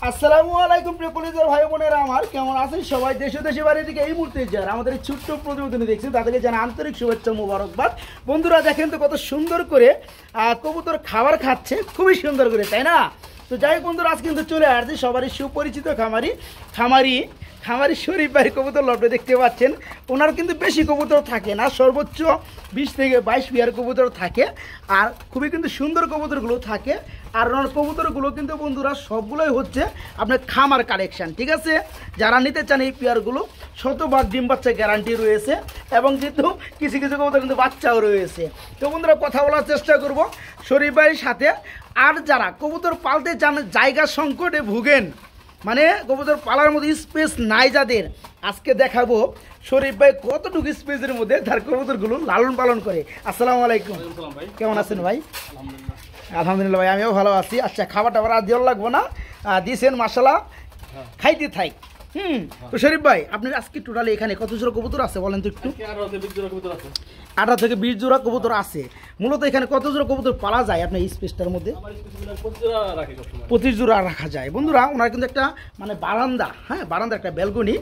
আসসালামু আলাইকুম প্রিয় কলিজার ভাই বোনেরা আমার কেমন আছেন সবাই দেশ ও দেশের বাইরে থেকে এই মুহূর্তে যারা আমাদের এই ছোট্ট প্রতিবেদনে দেখছেন তাদেরকে জানা আন্তরিক শুভেচ্ছা মোবারকবাদ। বন্ধুরা দেখেন তো কত সুন্দর করে কবুতর খাবার খাচ্ছে, খুবই সুন্দর করে, তাই না? তো যাই হোক বন্ধুরা, আজ কিন্তু চলে আসছে সবারই সুপরিচিত খামারি শরীফ ভাই কবুতর লটে দেখতে পাচ্ছেন। ওনার কিন্তু বেশি কবুতর থাকে না, সর্বোচ্চ 20 থেকে 22 পেয়ার কবুতর থাকে, আর খুবই কিন্তু সুন্দর কবুতরগুলো থাকে। আর ওনার কবুতরগুলো কিন্তু বন্ধুরা সবগুলোই হচ্ছে আপনার খামার কালেকশান, ঠিক আছে? যারা নিতে চান এই পেয়ারগুলো 100% ডিম বাচ্চা গ্যারান্টি রয়েছে, এবং কিন্তু কিছু কিছু কবুতর কিন্তু বাচ্চাও রয়েছে। তো বন্ধুরা কথা বলার চেষ্টা করব শরীফ ভাইয়ের সাথে। আর যারা কবুতর পালতে চান, জায়গা সংকটে ভুগেন, মানে কবুতর পালার মধ্যে স্পেস নাই যাদের, আজকে দেখাবো শরীফ ভাই কতটুকু স্পেসের মধ্যে তার কবুতরগুলো লালন পালন করে। আসসালামু আলাইকুম, কেমন আছেন ভাই? আলহামদুলিল্লাহ ভাই, আমিও ভালো আছি। আচ্ছা, খাবার টাবার আর দেওয়ার লাগবো না, দিয়েছেন মাশাআল্লাহ, খাইতে থাক। তো শরীফ ভাই, আপনার আজকে টোটালি এখানে কত জোড়া কবুতর আছে বলেন তো একটু? 18 থেকে 20 জোড়া কবুতর আছে। মূলত এখানে কত জোড়া কবুতর পালা যায় আপনার এই স্পেসটার মধ্যে? 25 জোড়া রাখা যায়। বন্ধুরা, ওনার কিন্তু একটা মানে বারান্দা, হ্যাঁ বারান্দা, একটা ব্যালকনি,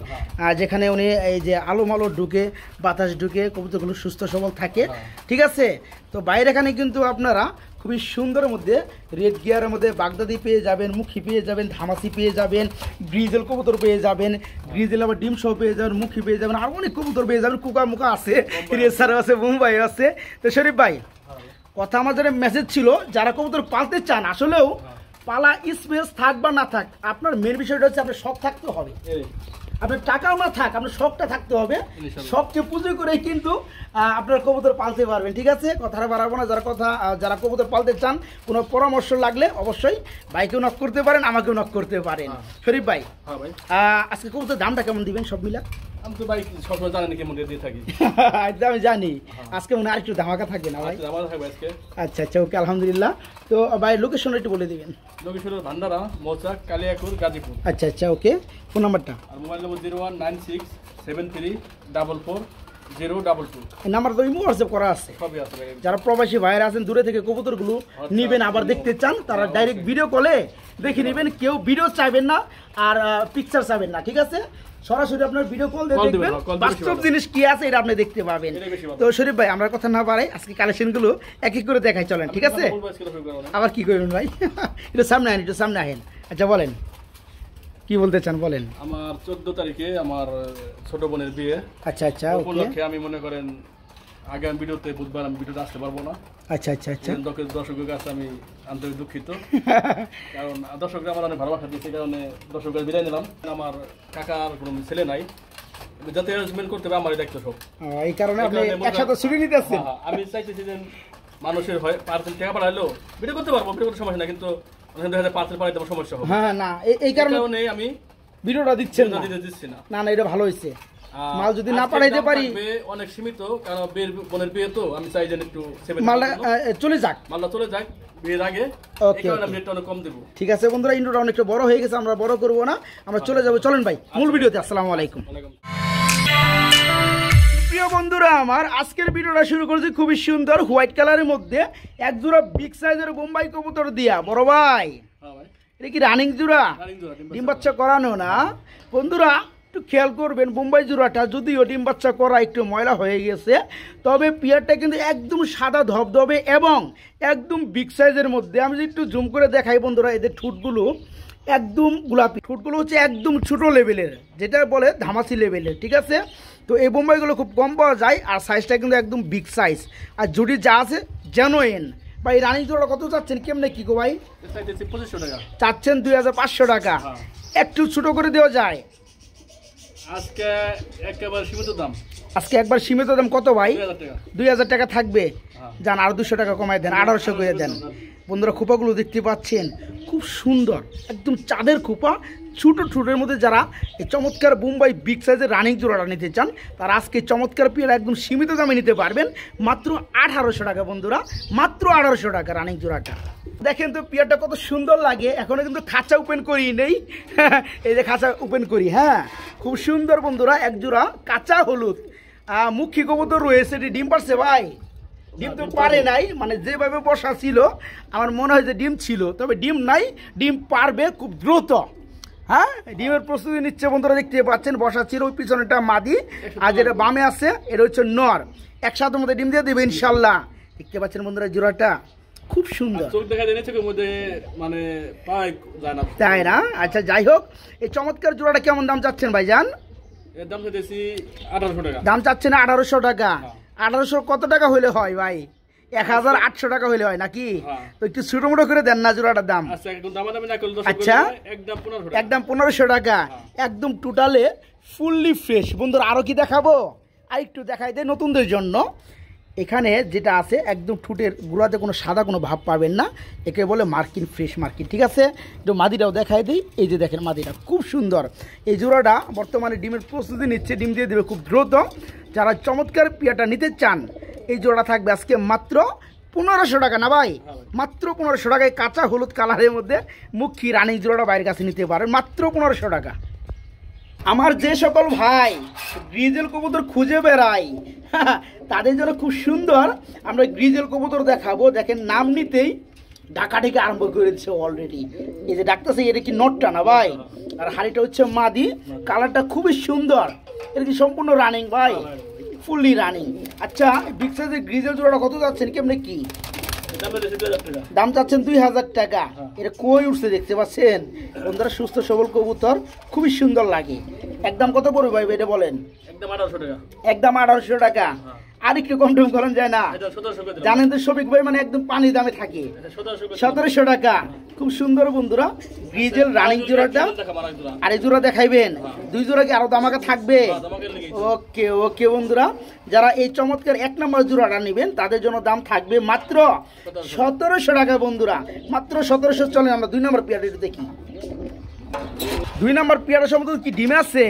যেখানে উনি এই যে আলো মালো ঢুকে, বাতাস ঢুকে, কবুতরগুলো সুস্থ সবল থাকে, ঠিক আছে? তো বাইরে এখানে কিন্তু আপনারা খুবই সুন্দরের মধ্যে রেড গিয়ারের মধ্যে বাগদাদি পেয়ে যাবেন, মুখী পেয়ে যাবেন, ধামাসি পেয়ে যাবেন, গ্রিজেল কবুতর পেয়ে যাবেন, গ্রিজেল আবার ডিম সহ পেয়ে যাবেন, মুখী পেয়ে যাবেন, আর অনেক কবুতর পেয়ে যাবেন, কুকা মুখা আছে, রেসার আছে, মুম্বাই আছে। তো শরীফ ভাই, কথা আমার যেটা মেসেজ ছিল, যারা কবুতর পালতে চান, আসলেও পালা স্পেস থাক বা না থাক, আপনার মেন বিষয়টা হচ্ছে আপনার শখ থাকতে হবে। আপনার টাকাও না থাক, আপনার শখটা থাকতে হবে। শখকে পুজো করে কিন্তু আপনার কবুতর পালতে পারবেন, ঠিক আছে? কথাটা বাড়াবো না। যারা কবুতর পালতে চান, কোনো পরামর্শ লাগলে অবশ্যই ভাইকেও নক করতে পারেন, আমাকেও নক করতে পারেন। শরীফ ভাই, আজকে কবুতর দামটা কেমন দিবেন সব মিলা? আমি তো ভাই সবসময় জানি কেমন দিয়ে থাকি। আমি জানি আজকে মনে আরেকটু ধামাকা থাকবে না ভাই? আচ্ছা আচ্ছা, ওকে, আলহামদুলিল্লাহ। তো ভাই লোকেশনটা একটু বলে দিবেন। লোকেশন ভান্ডারা, মৌচাক, কালিয়াকুর, গাজীপুর। আচ্ছা আচ্ছা, ওকে। ফোন নাম্বারটা? আর মোবাইল নম্বর 0196733022। এই নাম্বার তো ইমো হোয়াটসঅ্যাপ করা আছে, সবই আছে। যারা প্রবাসী ভাইরা আছেন, দূরে থেকে কবুতরগুলো নিবেন, আবার দেখতে চান, তারা ডাইরেক্ট ভিডিও কলে দেখে নেবেন। কেউ ভিডিও চাইবেন না আর পিকচার চাইবেন না, ঠিক আছে? সরাসরি আপনার ভিডিও কল দিয়ে দেখবেন, বাস্তব জিনিস কি আছে এটা আপনি দেখতে পাবেন। তো শরীফ ভাই, আমরা কথা না বাড়াই, আজকে কালেকশনগুলো এক এক করে দেখাই, চলেন, ঠিক আছে? আবার কি করবেন ভাই? একটু সামনে আহেন, একটু সামনে আহেন। আচ্ছা বলেন, কি বলতে চান বলেন? আমার 14 তারিখে আমার ছোট বোনের বিয়ে। আচ্ছা আচ্ছা, উপলক্ষে আমি মনে করেন আগামী ভিডিওতে বুধবার আমি ভিডিওতে আসতে পারবো না। আচ্ছা আচ্ছা আচ্ছা, দর্শকের কাছে আমি আন্তরিক দুঃখিত, কারণ দর্শকরা আমার অনেক ভালোবাসা দিচ্ছে, কারণে দর্শকরা বিদায় নিলাম। আমার কাকার কোনো ছেলে নাই, যাতে অ্যারেঞ্জমেন্ট করতে হবে আমারই দায়িত্ব সব, এই কারণে আপনি একসাথে ছুটি নিতে আসছেন। আমি চাইতেছি যে মানুষের হয় পার্সেল টাকা পাঠাইলেও ভিডিও করতে পারবো, ভিডিও করতে সমস্যা না, কিন্তু পার্সেল পাঠাইতে আমার সমস্যা হবে। হ্যাঁ না, এই কারণে আমি ভিডিওটা দিচ্ছি না। না না, এটা ভালো হয়েছে। মাল যদি না পাঠাইতে পারি অনেক সীমিত, কারণ বোনের বিয়ে তো আমি চাই যেন একটু মালটা চলে যাক বিয়ের আগে, অনেক কম দেবো। ঠিক আছে বন্ধুরা, ইন্ট্রোটা অনেকটা বড় হয়ে গেছে, আমরা বড় করবো না, আমরা চলে যাবো। চলেন ভাই মূল ভিডিওতে। আসসালামু আলাইকুম প্রিয় বন্ধুরা আমার, আজকের ভিডিওটা শুরু করেছি খুবই সুন্দর হোয়াইট কালারের মধ্যে এক জোড়া বিগ সাইজের বোম্বাই কবুতর দিয়া। বড় ভাই, এটা কি রানিং জোড়া? ডিম বাচ্চা করানো না বন্ধুরা, একটু খেয়াল করবেন। বোম্বাই জোড়াটা যদিও ডিম বাচ্চা করা একটু ময়লা হয়ে গেছে, তবে পিয়ারটা কিন্তু একদম সাদা ধবধবে এবং একদম বিগ সাইজের মধ্যে। আমি যদি একটু জুম করে দেখাই বন্ধুরা, এদের ঠোঁটগুলো একদম গোলাপি, ঠোঁটগুলো হচ্ছে একদম ছোটো লেভেলের, যেটা বলে ধামাসি লেভেলের, ঠিক আছে? তো এই বোম্বাইগুলো খুব কম পাওয়া যায়, আর সাইজটা কিন্তু একদম বিগ সাইজ, আর জুটি যা আছে জেনুইন। ভাই রানিং জোড়া কত চাচ্ছেন, কেমনে কি গো ভাই? 2500 টাকা চাচ্ছেন, 2500 টাকা। একটু ছোট করে দেওয়া যায়? আজকে একবার সীমিত দাম কত ভাই? 2000 টাকা থাকবে। যান, আর 200 টাকা কমাই দেন, 1800 করে দেন। বন্ধুরা, খোপাগুলো দেখতে পাচ্ছেন, খুব সুন্দর, একদম চাঁদের খোপা, ছোটো ঠোঁটের মধ্যে। যারা এই চমৎকার বোম্বাই বিগ সাইজের রানিং জোড়াটা নিতে চান, তারা আজকে চমৎকার পিয়ার একদম সীমিত দামে নিতে পারবেন, মাত্র 1800 টাকা। বন্ধুরা, মাত্র 1800 টাকা রানিং জোড়াটা। দেখেন তো পিয়ারটা কত সুন্দর লাগে। এখনও কিন্তু খাঁচা ওপেন করি নেই, এই যে খাঁচা ওপেন করি, হ্যাঁ খুব সুন্দর বন্ধুরা। এক জোড়া কাঁচা হলুদ মুখী কবুতর রয়েছে, এটি ডিম পারছে ভাই? ডিম তো পারে নাই, মানে যেভাবে বসা ছিল আমার মনে হয় যে ডিম ছিল, তবে ডিম নাই, ডিম পারবে খুব দ্রুত। হ্যাঁ ডিমের প্রস্তুতি নিচ্ছে বন্ধুরা, দেখতে পাচ্ছেন বসা ছিল, ওই পিছনেটা মাদি আর যেটা বামে আছে এটা হচ্ছে নর। একসাথে মধ্যে ডিম দিয়ে দেবে ইনশাল্লাহ। দেখতে পাচ্ছেন বন্ধুরা জোড়াটা খুব সুন্দর, মানে তাই না? আচ্ছা যাই হোক, এই চমৎকার জোড়াটা কেমন দাম চাচ্ছেন ভাইজান? দাম চাইতেছি 1800 টাকা। দাম চাচ্ছেন 1800 টাকা। 1800 কত টাকা হইলে হয় ভাই? 1800 টাকা হইলে হয় নাকি? তো একটু ছোট মোটো করে দেন না জোড়াটার দাম। আচ্ছা একদম 1500 টাকা, একদম টোটালে ফুললি ফ্রেশ। বন্ধুরা আরো কি দেখাবো? আর একটু দেখাই দেয় নতুনদের জন্য। এখানে যেটা আছে একদম ঠুটের গুঁড়াতে কোনো সাদা কোনো ভাব পাবেন না, একে বলে মার্কিন ফ্রেশ মার্কিন। ঠিক আছে, একটু মাদিটাও দেখাই দিই। এই যে দেখেন মাদিটা খুব সুন্দর। এই জোড়াটা বর্তমানে ডিমের প্রস্তুতি নিচ্ছে, ডিম দিয়ে দেবে খুব দ্রুত। যারা চমৎকার পেয়ারটা নিতে চান এই জোড়া থাকবে আজকে মাত্র 1500 টাকা। না ভাই? মাত্র 1500 টাকায় কাঁচা হলুদ কালারের মধ্যে মুখী রানিং জোড়াটা বাইরের কাছে নিতে পারেন মাত্র 1500 টাকা। আমার যে সকল ভাই গ্রিজেল কবুতর খুঁজে বেড়াই তাদের জন্য খুব সুন্দর আমরা গ্রিজেল কবুতর দেখাবো। দেখেন নাম নিতেই ডাকাডাকি আরম্ভ করে দিচ্ছে অলরেডি। এই যে ডাকতেছে এটা কি নটটা না ভাই? আর হাড়িটা হচ্ছে মাদি, কালারটা খুবই সুন্দর। এটা কি সম্পূর্ণ রানিং ভাই? Fully running. আচ্ছা বিগ সাইজের গ্রিজেল জোড়াটা কত যাচ্ছেন কেমনে কি দাম চাচ্ছেন? 2000 টাকা। এটা কই উঠছে দেখতে পাচ্ছেন বন্ধুরা, সুস্থ সবল কবুতর, খুবই সুন্দর লাগে। একদম কত পড়বে ভাই এটা বলেন? একদম 1800 টাকা। একদম 1800 টাকা। আর একটু কম টম করেন যায় না? জানেন তো শফিক ভাই মানে একদম পানির দামে থাকে। 1700 টাকা। খুব সুন্দর বন্ধুরা গ্রিজেল রানিং জোড়াটা। আর এই জোড়া দেখাইবেন? দুই জোড়া কি আরো দামাকা থাকবে? ওকে ওকে বন্ধুরা, যারা এই চমৎকার 1 নম্বর জোড়াটা নেবেন তাদের জন্য দাম থাকবে মাত্র 1700 টাকা বন্ধুরা, মাত্র 1700। চলেন আমরা 2 নম্বর পেয়ারটা একটু দেখি। 2 নম্বর পেয়ারা সম্বন্ধে কি ডিমে আছে?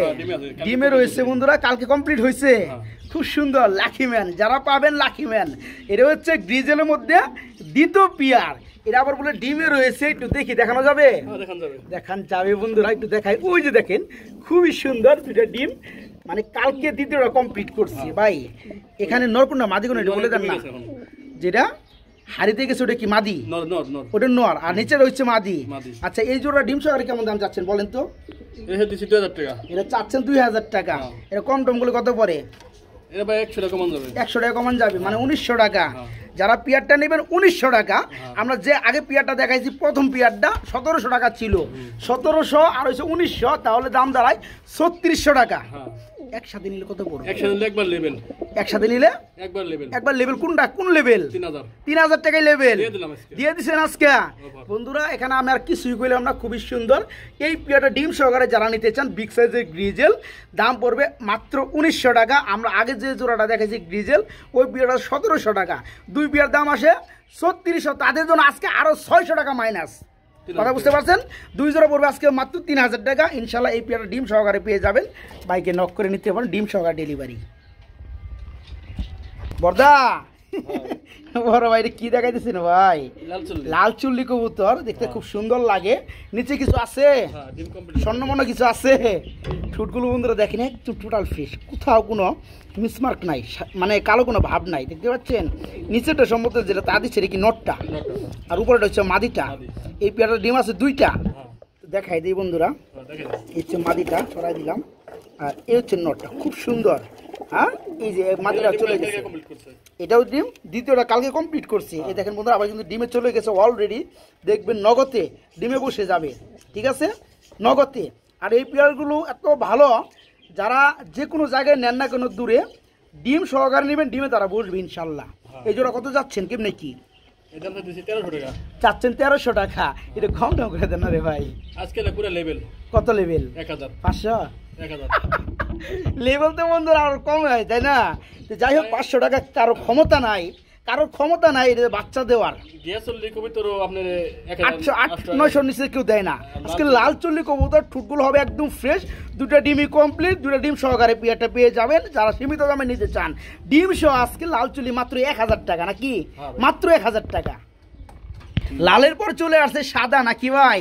ডিমে রয়েছে বন্ধুরা, কালকে কমপ্লিট হয়েছে। খুব সুন্দর লাকি ম্যান, যারা পাবেন লাকি ম্যান। এটা হচ্ছে গ্রিজেলের মধ্যে দ্বিতীয় পেয়ার। এটা আবার বলে ডিমে রয়েছে, একটু দেখি দেখানো যাবে? দেখান যাবে বন্ধুরা, একটু দেখাই। ওই যে দেখেন খুবই সুন্দর দুইটা ডিম, মানে কালকে দ্বিতীয়টা কমপ্লিট করছি ভাই। এখানে নরকুন্ডা মাদি কোন এটা বলে দেন না? যেটা হাড়িতে গেছে ওটা কি মাদি? ওটা নর, আর নিচে রয়েছে মাদি। আচ্ছা এই জোড়া ডিম সহকারে কেমন দাম চাচ্ছেন বলেন তো? এটা চাচ্ছেন 2000 টাকা। এটা কম টম গুলো কত পরে? 100 টাকা কমান যাবে। 100 টাকা কমান যাবে, মানে 1900 টাকা। যারা পিয়ারটা নেবেন 1900 টাকা। আমরা যে আগে পিয়ারটা দেখাইছি প্রথম পিয়ারটা 1700 টাকা ছিল, 1700 আর হচ্ছে 1900, তাহলে দাম দাঁড়ায় 3600 টাকা। একসাথে নিলে কত পড়বে? একসাথে নিলে একবার লেভেল। একসাথে নিলে একবার লেভেল। কোনটা কোন লেভেল? 3000 টাকায় লেভেল দিয়ে দিচ্ছেন আজকে বন্ধুরা। এখানে আমি আর কিছুই কইলাম না, খুবই সুন্দর এই পিয়ারটা ডিম সহকারে যারা নিতে চান বিগ সাইজের গ্রিজেল, দাম পড়বে মাত্র 1900 টাকা। আমরা আগে যে জোড়াটা দেখাইছি গ্রিজেল ওই পিয়ারটা 1700 টাকা। দুই পিয়ার দাম আসে 3600, তাদের জন্য আজকে আরো 600 টাকা মাইনাস। কথা বুঝতে পারছেন? 2 জোড়া পড়বে আজকে মাত্র 3000 টাকা। ইনশাল্লাহ এই পেয়ারটা ডিম সহকারে পেয়ে যাবেন, বাইকে নক করে নিতে পারেন, ডিম সহকারে ডেলিভারি। বর্দা বড় ভাই কি দেখাইতেছেন ভাই? লাল চুল্লি কবুতর, দেখতে খুব সুন্দর লাগে। নিচে কিছু আছে স্বর্ণমন্য কিছু আছে। ঠুটগুলো বন্ধুরা দেখেন একটু টোটাল ফ্রেশ, কোথাও কোনো মিসমার্ক নাই, মানে কালো কোনো ভাব নাই। দেখতে পাচ্ছেন নিচেটা সম্ভবত যেটা তা দিচ্ছে কি নটটা, আর উপরেটা হচ্ছে মাদিটা। এই পেয়ারটা ডিম আছে 2টা, দেখাই দিই বন্ধুরা। এই হচ্ছে মাদিটা, ছড়াই দিলাম, আর এই হচ্ছে নটটা, খুব সুন্দর। হ্যাঁ এই যে মাদিটা চলে গেছে, এটাও ডিম, দ্বিতীয়টা কালকে কমপ্লিট করছি। এই দেখেন বন্ধুরা আবার কিন্তু ডিমে চলে গেছে অলরেডি, দেখবেন নগদে ডিমে বসে যাবে। ঠিক আছে, নগদে। আর এই পেয়ারগুলো এত ভালো, যারা যে কোনো জায়গায় নেন না কোনো দূরে, ডিম সহকারে নেবেন, ডিমে তারা বসবে ইনশাল্লাহ। এই জোড়া কত যাচ্ছেন কেমনে কি চাচ্ছেন? 1300 টাকা। এটা কম দাম করে দেন না রে ভাই। আজকে পুরো লেভেল। কত লেভেল? 500 লেভেল তো বন্ধুরা আর কম হয় তাই না? যাই হোক 500 টাকা কারো ক্ষমতা নাই, এটা বাচ্চা দেওয়ার। 800-900 নিচে কেউ দেয় না। আজকে লাল চল্লি কবুতর, ঠুটগুলো হবে একদম ফ্রেশ। 2টা ডিমই কমপ্লিট, 2টা ডিম সহকারে পেয়ারটা পেয়ে যাবেন যারা সীমিত দামে নিতে চান। ডিম সহ আজকে লাল চল্লি মাত্র 1000 টাকা, নাকি? মাত্র 1000 টাকা। লালের পর চলে আসছে সাদা, নাকি ভাই?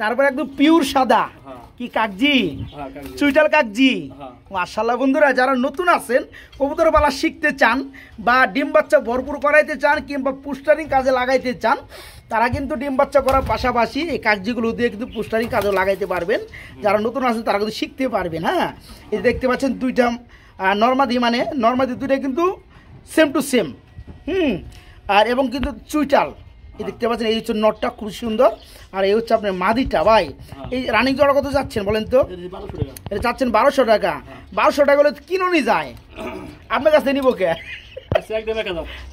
তারপর একদম পিওর সাদা, কি কাকজি হ্যাঁ কাকজি চুইটাল কাকজি হ্যাঁ মাশাআল্লাহ বন্ধুরা যারা নতুন আছেন কবুতর পালা শিখতে চান বা ডিম বাচ্চা ভরপুর করাইতে চান কিংবা পুস্টারিং কাজে লাগাইতে চান তারা কিন্তু ডিম বাচ্চা করার পাশাপাশি এই কাগজিগুলো দিয়ে কিন্তু পুস্টারিং কাজে লাগাইতে পারবেন যারা নতুন আছেন তারা কিন্তু শিখতে পারবেন হ্যাঁ এই দেখতে পাচ্ছেন দুইটা নরমাদি মানে নরমাদি দুইটা কিন্তু সেম টু সেম আর এবং কিন্তু চুইটাল এই দেখতে পাচ্ছেন এই হচ্ছে নটটা খুব সুন্দর আর এই হচ্ছে আপনার মাদিটা ভাই এই রানিং জোড়া কত যাচ্ছেন বলেন তো এটা চাচ্ছেন 1200 টাকা 1200 টাকা হলে কিনুনি যায় আপনার কাছে নিব কে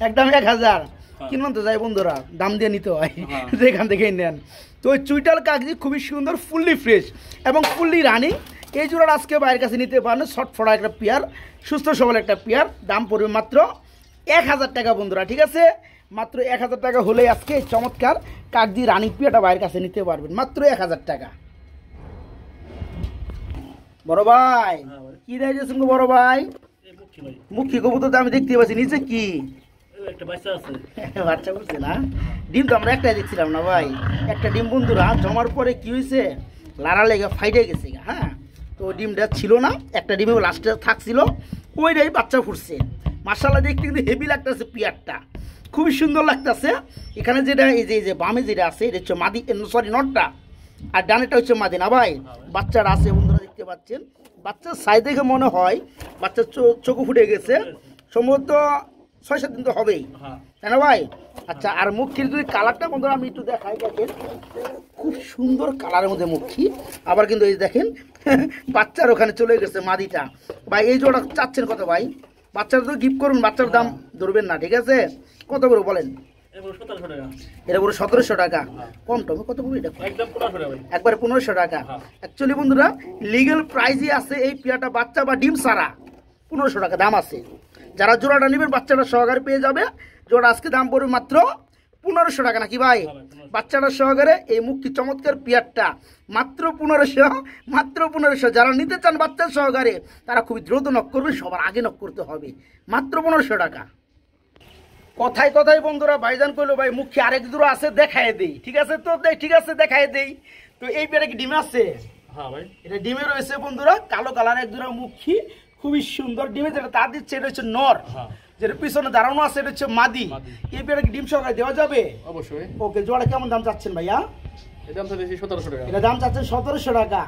একদম 1000 কিনুন তো যায় বন্ধুরা দাম দিয়ে নিতে হয় যেখান থেকেই নেন তো ওই চুইটাল কাগজি খুবই সুন্দর ফুললি ফ্রেশ এবং ফুললি রানিং এই জোড়াটা আজকে বাইরের কাছে নিতে পারেন শর্টফড়া একটা পেয়ার সুস্থ সবল একটা পেয়ার দাম পড়বে মাত্র 1000 টাকা বন্ধুরা ঠিক আছে মাত্র 1000 টাকা হলে আজকে চমৎকার কাগজি রানিং পেয়ারটা বাইরের কাছে নিতে পারবেন মাত্র 1000 টাকা বড় ভাই কি দেখেছেন গো বড় ভাই মুখী কবুতর তো আমি দেখতে পাচ্ছি নিচে কি একটা বাচ্চা আছে বাচ্চা বুঝছে না ডিম তো আমরা একটাই দেখছিলাম না ভাই একটা ডিম বন্ধুরা জমার পরে কি হয়েছে লাড়া লেগে ফাইটে গেছে হ্যাঁ তো ডিমটা ছিল না একটা ডিমে লাস্টে থাকছিল ওইটাই বাচ্চা ফুটছে মাশাআল্লাহ দেখতে কিন্তু হেভি লাগতেছে পিয়ারটা খুবই সুন্দর লাগতেছে এখানে যেটা এই যে বামে যেটা আছে এটা হচ্ছে মাদি সরি নটটা আর ডানেটা হচ্ছে মাদি না ভাই বাচ্চারা আছে বন্ধুরা দেখতে পাচ্ছেন বাচ্চার সাইজ দেখে মনে হয় বাচ্চার চোখ ফুটে গেছে সম্ভবত 6-7 দিন তো হবেই তাই না ভাই আচ্ছা আর মুখির যদি কালারটা বন্ধুরা আমি একটু দেখাই দেখেন খুব সুন্দর কালারের মধ্যে মুখী আবার কিন্তু এই দেখেন বাচ্চার ওখানে চলে গেছে মাদিটা ভাই এই জোড়া চাচ্ছেন কত ভাই বাচ্চারা তো গিফট করুন বাচ্চার দাম ধরবেন না ঠিক আছে কত করে বলেন এটা পুরো 1700 টাকা কম টমে কত পড়বে এটা একবারে 1500 টাকা অ্যাকচুয়ালি বন্ধুরা লিগ্যাল প্রাইসই আছে এই পিয়াটা বাচ্চা বা ডিম সারা 1500 টাকা দাম আছে যারা জোড়াটা নেবেন বাচ্চাটা সহকারে পেয়ে যাবে জোড়া আজকে দাম পড়বে মাত্র 1500 টাকা নাকি ভাই বাচ্চাটা সহকারে এই মুক্তি চমৎকার পিয়ারটা মাত্র 1500 যারা নিতে চান বাচ্চা সহকারে তারা খুবই দ্রুত নক করবে সবার আগে নক করতে হবে মাত্র 1500 টাকা কথায় কথায় বন্ধুরা ভাইজান কইলো ভাই মুখে আরেক জোড়া আছে দেখায় দেই ঠিক আছে তো ঠিক আছে দেখায় দেই তো এই পেয়ারে কি ডিম আছে হ্যাঁ ভাই এটা ডিমে রয়েছে বন্ধুরা কালো কালার এক জোড়া মুখী খুবই সুন্দর ডিমে যেটা তার দিচ্ছে এটা হচ্ছে নর যেটা পিছনে দাঁড়ানো আছে এটা হচ্ছে মাদি এই পেয়ারে কি ডিম সহকারে দেওয়া যাবে অবশ্যই ওকে জোড়া কেমন দাম চাচ্ছেন ভাইয়া এর দাম চাচ্ছি 1700 টাকা এটা দাম চাচ্ছেন 1700 টাকা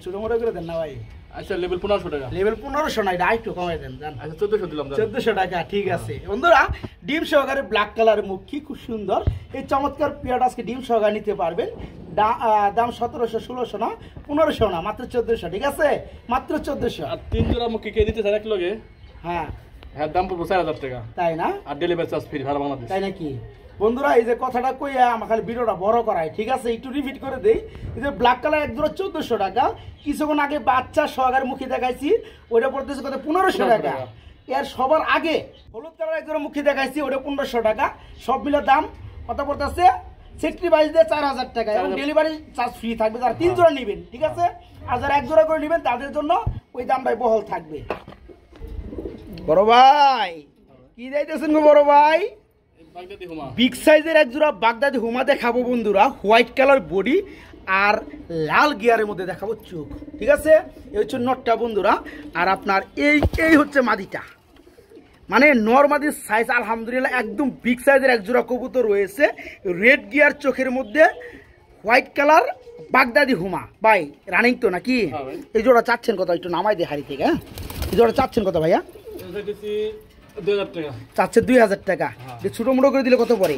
ছোট মোটো করে দেন না ভাই আচ্ছা লেভেল 1500 টাকা লেভেল 1500 না এটা একটু কমাই দেন জান আচ্ছা 1400 দিলাম 1400 টাকা ঠিক আছে বন্ধুরা ডিম সহকারে ব্ল্যাক কালারের মুখী খুব সুন্দর এই চমৎকার পেয়ারটা আজকে ডিম সহকারে নিতে পারবেন দাম 1700 1600 না 1500 না মাত্র 1400 ঠিক আছে মাত্র 1400 আর তিন জোড়া মুখী কে দিতে স্যার এক লগে হ্যাঁ হ্যাঁ দাম পড়বে 4000 টাকা তাই না আর ডেলিভারি চার্জ ফ্রি সারা বাংলাদেশ তাই নাকি বন্ধুরা এই যে কথাটা কইয়া আমার খালি ভিডিওটা বড় করায় ঠিক আছে একটু রিপিট করে দেই এই যে ব্ল্যাক কালার এক জোড়া 1400 টাকা কিছুক্ষণ আগে বাচ্চা সহকারে মুখী দেখাইছি ওইটা পড়তেছে কত 1500 টাকা এর সবার আগে হলুদ কালার এক জোড়া মুখী দেখাইছি ওটা 1500 টাকা সব মিলে দাম কত পড়তেছে 60 দিয়ে 4000 টাকা এবং ডেলিভারি চার্জ ফ্রি থাকবে যারা 3 জোড়া নেবেন ঠিক আছে আর যারা এক জোড়া করে নেবেন তাদের জন্য ওই দামটাই বহাল থাকবে বড় ভাই কি যাইতেছেন গো বড় ভাই বিগ সাইজের এক জোড়া বাগদাদি হুমা দেখাবো বন্ধুরা হোয়াইট কালার বডি আর লাল গিয়ারের মধ্যে দেখাবো চোখ ঠিক আছে এই হচ্ছে নটটা বন্ধুরা আর আপনার এই হচ্ছে মাদিটা মানে নরমাদির সাইজ আলহামদুলিল্লাহ একদম বিগ সাইজের এক জোড়া কবুতর রয়েছে রেড গিয়ার চোখের মধ্যে হোয়াইট কালার বাগদাদি হুমা ভাই রানিং তো নাকি এই জোড়া চাচ্ছেন কত একটু নামাই দিয়ে হাড়ি থেকে এই জোড়া চাচ্ছেন কত ভাইয়া 2000 টাকা চাচ্ছে 2000 টাকা ছোট মোটো করে দিলে কত পড়ে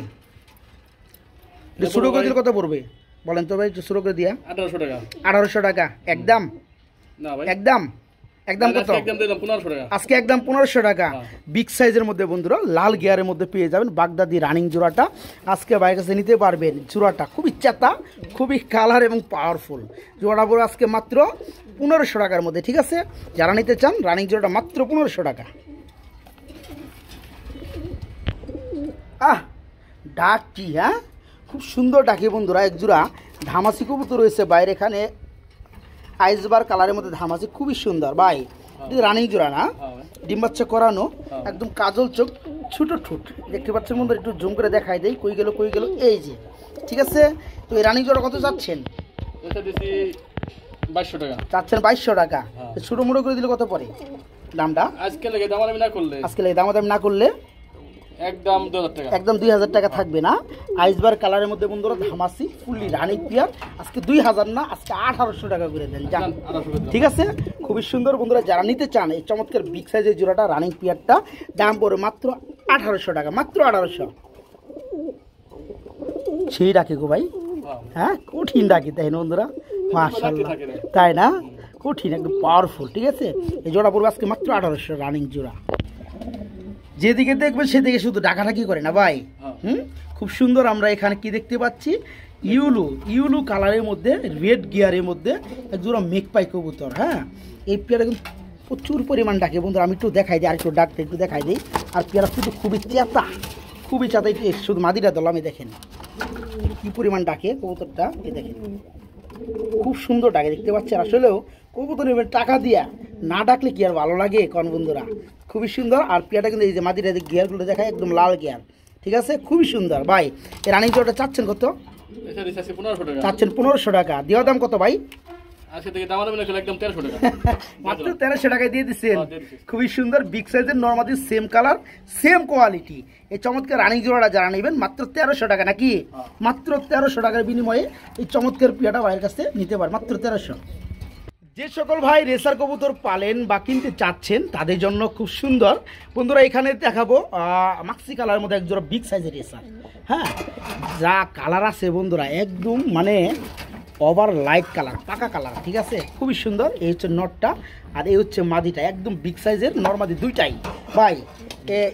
ছোট করে দিলে কত পড়বে বলেন তো ভাই ছোট করে দিয়া 1800 টাকা 1800 টাকা একদম না ভাই একদম কত একদম দিলাম 1500 টাকা আজকে একদম 1500 টাকা বিগ সাইজের মধ্যে বন্ধুরা লাল গিয়ারের মধ্যে পেয়ে যাবেন বাগদাদি রানিং জোড়াটা আজকে বাইরের কাছে নিতে পারবেন জোড়াটা খুবই চেতা খুবই কালার এবং পাওয়ারফুল জোড়াটা পুরো আজকে মাত্র 1500 টাকার মধ্যে ঠিক আছে যারা নিতে চান রানিং জোড়াটা মাত্র 1500 টাকা ডাকটি হ্যাঁ খুব সুন্দর ডাকি বন্ধুরা এক জোড়া ধামাসি কবুতর রয়েছে বাইরে এখানে আইসবার কালারের মধ্যে ধামাসি খুবই সুন্দর ভাই রানিং জোড়া না ডিম বাচ্চা করানো একদম কাজল চোখ ছোট ঠোঁট দেখতে পাচ্ছেন বন্ধুরা একটু জুম করে দেখাই দেই কই গেল এই যে ঠিক আছে তো এই রানিং জোড়া কত যাচ্ছেন এটা দিছি 2200 টাকা চাচ্ছেন 2200 টাকা। ছোট মোটো করে দিলে কত পড়ে দামটা? আজকে লেগে দামাদামি না করলে একদম 2000 টাকা, একদম 2000 টাকা থাকবে না। আইসবার কালারের মধ্যে বন্ধুরা ধামাসি ফুললি রানিং পিয়ার আজকে 2000 না, আজকে 1800 টাকা করে দেন যান। ঠিক আছে, খুবই সুন্দর বন্ধুরা, যারা নিতে চান এই চমৎকার বিগ সাইজের জোড়াটা রানিং পিয়ারটা দাম পড়ে মাত্র 1800 টাকা, মাত্র 1800। সেই ডাকে গো ভাই, হ্যাঁ কঠিন ডাকে তাই না বন্ধুরা, মাশাআল্লাহ তাই না, কঠিন একদম পাওয়ারফুল। ঠিক আছে, এই জোড়া পড়বে আজকে মাত্র 1800 রানিং জোড়া। যেদিকে দেখবেন সেদিকে শুধু ডাকাডাকি করে না ভাই। খুব সুন্দর আমরা এখানে কি দেখতে পাচ্ছি, ইউলু কালারের মধ্যে রেড গিয়ারের মধ্যে এক জোড়া মেঘপাই কবুতর। হ্যাঁ, এই পেয়ারা কিন্তু প্রচুর পরিমাণ ডাকে বন্ধুরা, আমি একটু দেখাই দিই, আর একটু ডাকতে একটু দেখাই দিই। আর পেয়ারা কিন্তু খুবই চেতা, শুধু মাদিটা দলামে দেখেন কি পরিমাণ ডাকে কবুতরটা, এই দেখেন খুব সুন্দর ডাকে দেখতে পাচ্ছেন। আসলেও কবুতর টাকা দিয়া না ডাকলে কি আর ভালো লাগে কোন বন্ধুরা, খুবই সুন্দর। আর পেয়ারটা কিন্তু এই যে মাদিটা গিয়ারগুলো দেখায় একদম লাল গিয়ার। ঠিক আছে, খুবই সুন্দর ভাই। এই রানিং জোড়াটা চাচ্ছেন কত? চাচ্ছেন 1500 টাকা। দেওয়ার দাম কত ভাই? মাত্র 1300 টাকায় দিয়ে দিচ্ছেন। খুবই সুন্দর বিগ সাইজের normally same colour same quality এই চমৎকার রানিং জোড়াটা যারা নেবেন মাত্র 1300 টাকা, নাকি মাত্র 1300 টাকার বিনিময়ে এই চমৎকার পিয়াটা ভাইয়ের কাছে নিতে পারে মাত্র 1300। যে সকল ভাই রেসার কবুতর পালেন বা কিনতে চাচ্ছেন তাদের জন্য খুব সুন্দর বন্ধুরা, এখানে দেখাবো মাক্সি কালারের মধ্যে এক জোড়া বিগ সাইজের রেসার। হ্যাঁ, যা কালার আছে বন্ধুরা একদম মানে ওভার লাইট কালার, পাকা কালার। ঠিক আছে, খুবই সুন্দর। এই হচ্ছে নটটা আর এই হচ্ছে মাদিটা, একদম বিগ সাইজের নরমাদি দুইটাই। ভাই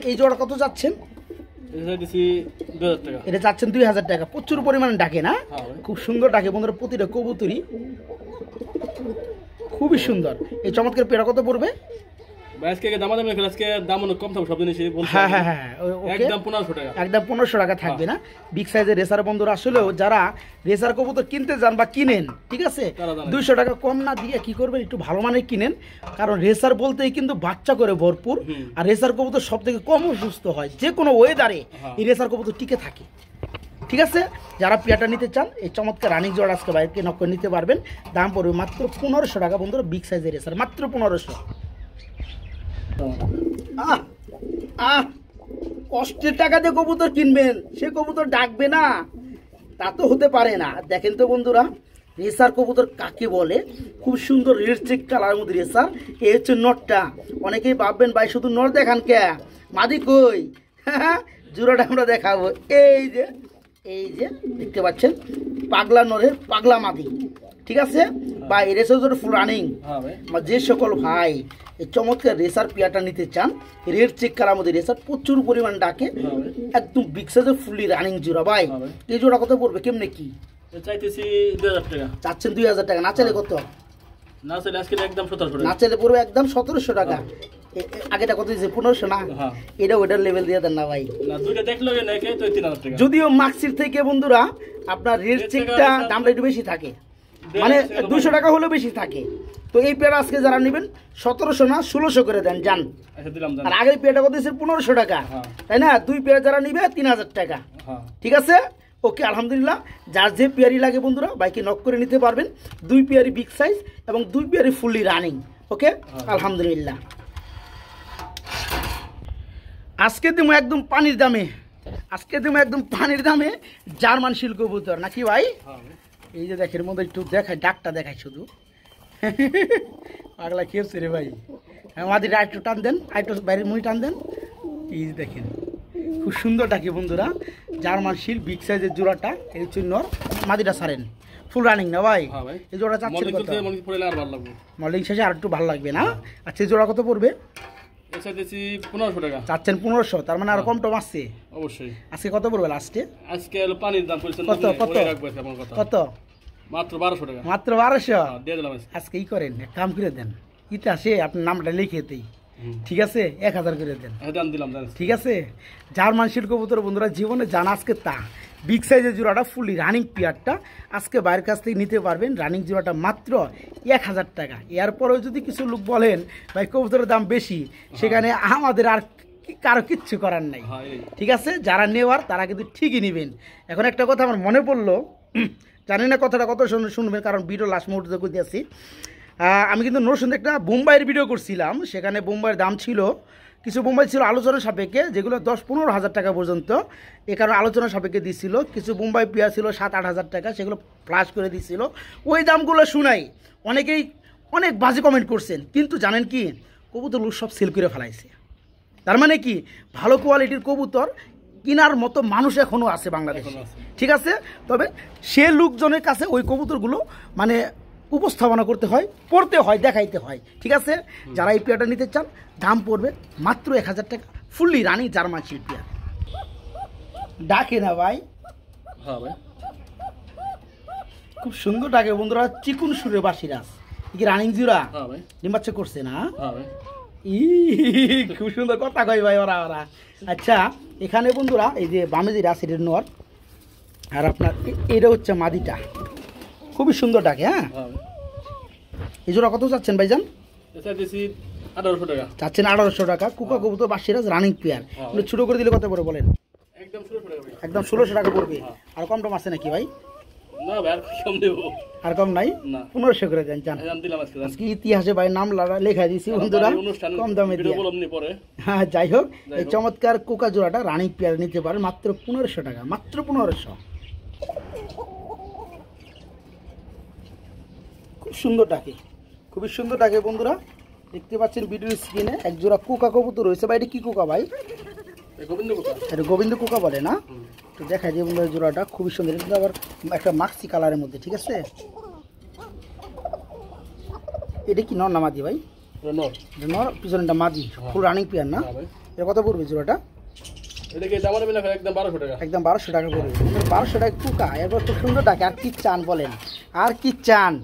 এই জোড়া কত যাচ্ছেন? এটা চাচ্ছেন 2000 টাকা। প্রচুর পরিমাণে ডাকে না, খুব সুন্দর ডাকে বন্ধুরা, প্রতিটা কবুতরই খুবই সুন্দর। এই চমৎকার পেয়ারা কত পড়বে? একদম 1500 টাকা থাকবে না। বিগ সাইজের রেসার বন্ধুরা, আসলেও যারা রেসার কবুতর কিনতে যান বা কিনেন, ঠিক আছে 200 টাকা কম না দিয়ে কি করবেন, একটু ভালো মানের কিনেন। কারণ রেসার বলতেই কিন্তু বাচ্চা করে ভরপুর, আর রেসার কবুতর সব থেকে কম অসুস্থ হয়, যে কোনো ওয়েদারে এই রেসার কবুতর টিকে থাকে। ঠিক আছে, যারা পেয়ারটা নিতে চান এই চমৎকার রানিং জোড়া আজকে বাইরে নক করে নিতে পারবেন। দাম পড়বে মাত্র 1500 টাকা বন্ধুরা, বিগ সাইজের রেসার মাত্র 1500। কষ্টের টাকা দিয়ে কবুতর কিনবেন, সে কবুতর ডাকবে না তা তো হতে পারে না। দেখেন তো বন্ধুরা রেসার কবুতর কাকে বলে, খুব সুন্দর রেড চেক কালার মধ্যে রেসার। এই হচ্ছে নটটা। অনেকেই ভাববেন ভাই শুধু নট দেখান কে, মাদি কই? জোড়াটা আমরা দেখাবো। এই যে দেখতে পাচ্ছেন পাগলা নরের পাগলা মাদি। ঠিক আছে ভাই, রেসার ফুল রানিং। যে সকল ভাই এই চমৎকার রেসার পেয়ারটা নিতে চান, রেড চেক কালার মধ্যে রেসার, প্রচুর পরিমাণ ডাকে, একদম বিগ সাইজের ফুললি রানিং জোড়া। ভাই এই জোড়া কত পড়বে, কেমনে কি চাইতেছি? 2000 টাকা। চাচ্ছেন 2000 টাকা। না চাইলে কত? না চাইলে আজকে একদম 1700 টাকা। না চাইলে পড়বে একদম 1700 টাকা। আগেটা কত দিয়েছে? 1500 না? এটা ওইটার লেভেল দিয়ে দেন না ভাই। যদিও মাক্সির থেকে বন্ধুরা আপনার রেড চেকটা দামটা একটু বেশি থাকে, মানে 200 টাকা হলেও বেশি থাকে। তো এই পেয়ারা আজকে যারা নেবেন 1700 না 1600 করে দেন যান। আর আগের পেয়ারটা কত দিয়েছে? 1500 টাকা, তাই না? দুই পেয়ার যারা নিবে 3000 টাকা। ঠিক আছে, ওকে আলহামদুলিল্লাহ। যার যে পেয়ারি লাগে বন্ধুরা বাইকে নক করে নিতে পারবেন। দুই পেয়ারি বিগ সাইজ এবং দুই পেয়ারি ফুললি রানিং। ওকে আলহামদুলিল্লাহ। আজকে তুমি একদম পানির দামে জার্মান শিল কবুতর, নাকি ভাই? এই যে দেখের মধ্যে একটু দেখায়, ডাকটা দেখায় শুধু। পাগলা খেয়েছে রে ভাই। আমাদের আর একটু টান দেন, আর একটু বাইরের মুড়ি টান দেন। এই যে দেখেন খুব সুন্দর ডাকে বন্ধুরা, জার্মান শিল বিগ সাইজের জোড়াটা। এই হচ্ছে নর, মাদিটা সারেন ফুল রানিং না ভাই? এই জোড়া চাচ্ছেন কত? মডেলিং শেষে আর একটু ভালো লাগবে না? আচ্ছা এই জোড়া কত পড়বে? 1500 টাকা। চাচ্ছেন 1500, তার মানে আর কম টম আসছে অবশ্যই। আজকে কত পড়বে লাস্টে? আজকে পানির দাম কত? মাত্র 1200 টাকা। মাত্র 1200 দিয়ে দিলাম। আজকে ই করেন, এক কাম করে দেন, ইতিহাসে আপনার নামটা লিখে দেই, ঠিক আছে? 1000 করে দেন। ঠিক আছে, জার্মান শিল কবুতর বন্ধুরা জীবনে জানা আজকে তা বিগ সাইজের জোড়াটা ফুলি রানিং পেয়ারটা আজকে বাইরের কাছ থেকে নিতে পারবেন। রানিং জোড়াটা মাত্র 1000 টাকা। এরপরেও যদি কিছু লোক বলেন ভাই কবুতরের দাম বেশি, সেখানে আমাদের আর কারো কিচ্ছু করার নাই। ঠিক আছে, যারা নেওয়ার তারা কিন্তু ঠিকই নেবেন। এখন একটা কথা আমার মনে পড়লো, জানি না কথাটা কত শুনবেন, কারণ ভিডিও লাস্ট মুহূর্তে করতে আসছি। আমি কিন্তু নরসিংদে একটা বোম্বাইয়ের ভিডিও করছিলাম, সেখানে বোম্বাইয়ের দাম ছিল, কিছু বোম্বাই ছিল আলোচনার সাপেক্ষে, যেগুলো 10-15 হাজার টাকা পর্যন্ত, এ কারণে আলোচনার সাপেক্ষে দিচ্ছিল। কিছু বোম্বাই পেঁয়াজ ছিল 7-8 হাজার টাকা, সেগুলো ফ্লাশ করে দিচ্ছিল। ওই দামগুলো শুনাই অনেকেই অনেক বাজে কমেন্ট করছেন, কিন্তু জানেন কি, কবুতরগুলো সব সেল করে ফেলাইছে। তার মানে কি, ভালো কোয়ালিটির কবুতর কেনার মতো মানুষ এখনও আছে বাংলাদেশে, ঠিক আছে। তবে সে লোকজনের কাছে ওই কবুতরগুলো মানে উপস্থাপনা করতে হয়, পড়তে হয়, দেখাইতে হয়, ঠিক আছে। যারা এই পেয়ারটা নিতে চান, দাম পড়বে মাত্র 1000 টাকা, ফুললি রানি জার্মান শিল্ড পেয়ার। ডাকে না ভাই, হ্যাঁ ভাই, খুব সুন্দর ডাকে বন্ধুরা, চিকুন সুরে বাসিরাজ, কি রানিং জুরা, হ্যাঁ ভাই, ডিম বাচ্চা করছে না? হ্যাঁ ভাই, খুব সুন্দর কথা কয় ভাই ওরা। আচ্ছা, এখানে বন্ধুরা এই যে বামে যে রাশি নর, আর আপনার এটা হচ্ছে মাদিটা, খুবই সুন্দর ডাকে। হ্যাঁ, হ্যাঁ ভাই, এই জোড়া কত চাচ্ছেন ভাইজান? এটা দিছি 1800 টাকা। চাচ্ছেন 1800 টাকা। কুকা কবুতর বাসিরাজ রানিং পেয়ার, ছোটো করে দিলে কত পড়ে বলেন? একদম 1600 টাকা ভাই। একদম 1600 টাকা পড়বে। আর কম টম আছে নাকি ভাই? না ভাই, আর কম দেব আর কম নাই? না, 1500 করে দেন চান। দাম দিলাম আজকে। আজকে ইতিহাসে ভাই নাম লেখা দিয়েছি বন্ধুরা, অনুষ্ঠান কম দামে ভিডিও দিয়ে। বলমনি পরে। হ্যাঁ, যাই হোক, এই চমৎকার কোকা জোড়াটা রানিং পেয়ার নিতে পারেন মাত্র 1500 টাকা, মাত্র 1500। খুব সুন্দর ডাকে, খুবই সুন্দর ডাকে বন্ধুরা, দেখতে পাচ্ছেন ভিডিওর স্ক্রিনে এক জোড়া কোকা কবুতর রয়েছে। ভাই এটা কি কোকা ভাই? এই গোবিন্দ কোথা? এটা গোবিন্দ কোকা বলে না? তো দেখাই দিয়ে বন্ধুরা, জোড়াটা খুবই সুন্দর, এটা আবার একটা মাক্সি কালারের মধ্যে, ঠিক আছে। এটা কি নর না মাদি ভাই? এটা নর। এটা নর, পিছনেটা মাদি, ফুল রানিং পেয়ার না? হ্যাঁ ভাই, এটা কত পড়বে জোড়াটা? এটা কি দাম মিলা একদম 1200 টাকা। একদম 1200 টাকা পড়বে। 1200 টাকা কুকা, এরপর খুব সুন্দর ডাকে। আর কি চান বলেন, আর কি চান?